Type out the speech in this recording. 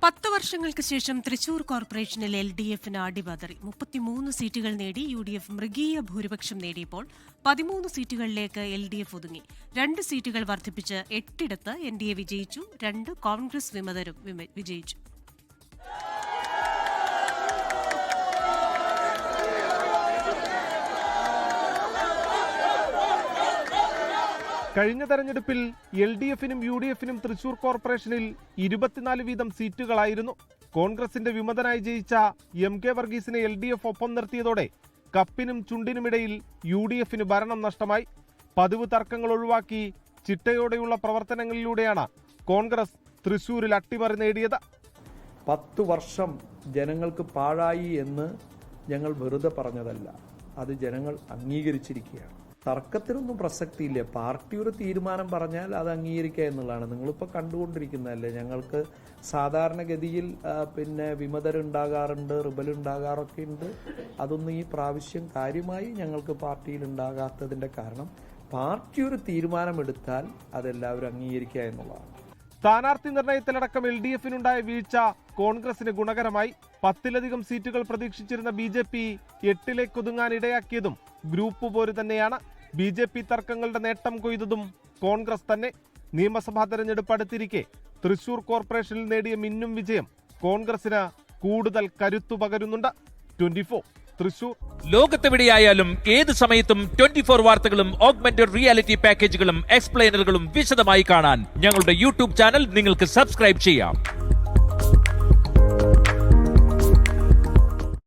10 വർഷങ്ങൾക്ക് ശേഷം തൃശൂർ കോർപ്പറേഷനിൽ LDFന് അടിപതറി. 33 സീറ്റുകൾ നേടി UDF മൃഗീയ ഭൂരിപക്ഷം നേടിയപ്പോൾ 13 സീറ്റുകളിലേക്ക് LDF ഒതുങ്ങി. 2 സീറ്റുകൾ വർദ്ധിപ്പിച്ച് 8 NDA വിജയിച്ചു. 2 കോൺഗ്രസ് വിമതരും വിജയിച്ചു. കഴിഞ്ഞ തെരഞ്ഞെടുപ്പിൽ LDFനും UDFനും തൃശൂർ കോർപ്പറേഷനിൽ 24 വീതം സീറ്റുകളായിരുന്നു. കോൺഗ്രസിന്റെ വിമതനായി ജയിച്ച MK വർഗീസിനെ LDF ഒപ്പം നിർത്തിയതോടെ കപ്പിനും ചുണ്ടിനുമിടയിൽ UDFന് ഭരണം നഷ്ടമായി. പതിവ് തർക്കങ്ങൾ ഒഴിവാക്കി ചിട്ടയോടെയുള്ള പ്രവർത്തനങ്ങളിലൂടെയാണ് കോൺഗ്രസ് തൃശൂരിൽ അട്ടിമറി നേടിയത്. 10 വർഷം ജനങ്ങൾക്ക് പാഴായി എന്ന് ഞങ്ങൾ വെറുതെ പറഞ്ഞതല്ല, അത് ജനങ്ങൾ അംഗീകരിച്ചിരിക്കുകയാണ്. തർക്കത്തിനൊന്നും പ്രസക്തിയില്ല. പാർട്ടി ഒരു തീരുമാനം പറഞ്ഞാൽ അത് അംഗീകരിക്കുക എന്നുള്ളതാണ്. നിങ്ങളിപ്പോൾ കണ്ടുകൊണ്ടിരിക്കുന്നതല്ലേ, ഞങ്ങൾക്ക് സാധാരണഗതിയിൽ വിമതരുണ്ടാകാറുണ്ട്, റിബലുണ്ടാകാറൊക്കെ ഉണ്ട്. അതൊന്നും ഈ പ്രാവശ്യം കാര്യമായി ഞങ്ങൾക്ക് പാർട്ടിയിൽ ഉണ്ടാകാത്തതിൻ്റെ കാരണം പാർട്ടി ഒരു തീരുമാനമെടുത്താൽ അതെല്ലാവരും അംഗീകരിക്കുക എന്നുള്ളതാണ്. സ്ഥാനാർത്ഥി നിർണയത്തിലടക്കം LDFനുണ്ടായ വീഴ്ച കോൺഗ്രസിന് ഗുണകരമായി. 10ലധികം സീറ്റുകൾ പ്രതീക്ഷിച്ചിരുന്ന BJP 8ലേക്ക് ഒതുങ്ങാൻ ഇടയാക്കിയതും ഗ്രൂപ്പ് പോര് തന്നെയാണ്. BJP തർക്കങ്ങളുടെ നേട്ടം കൊയ്തതും കോൺഗ്രസ് തന്നെ. നിയമസഭാ തെരഞ്ഞെടുപ്പ് അടുത്തിരിക്കെ തൃശൂർ കോർപ്പറേഷനിൽ നേടിയ മിന്നും വിജയം കോൺഗ്രസിന് കൂടുതൽ കരുത്തു പകരുന്നുണ്ട്. 24 തൃശൂർ. ലോകത്തെവിടെയായാലും ഏത് സമയത്തും 24 വാർത്തകളും ഓഗ്മെന്റഡ് റിയാലിറ്റി പാക്കേജുകളും എക്സ്പ്ലെയിനറുകളും വിശദമായി കാണാൻ ഞങ്ങളുടെ YouTube ചാനൽ നിങ്ങൾക്ക് സബ്സ്ക്രൈബ് ചെയ്യാം.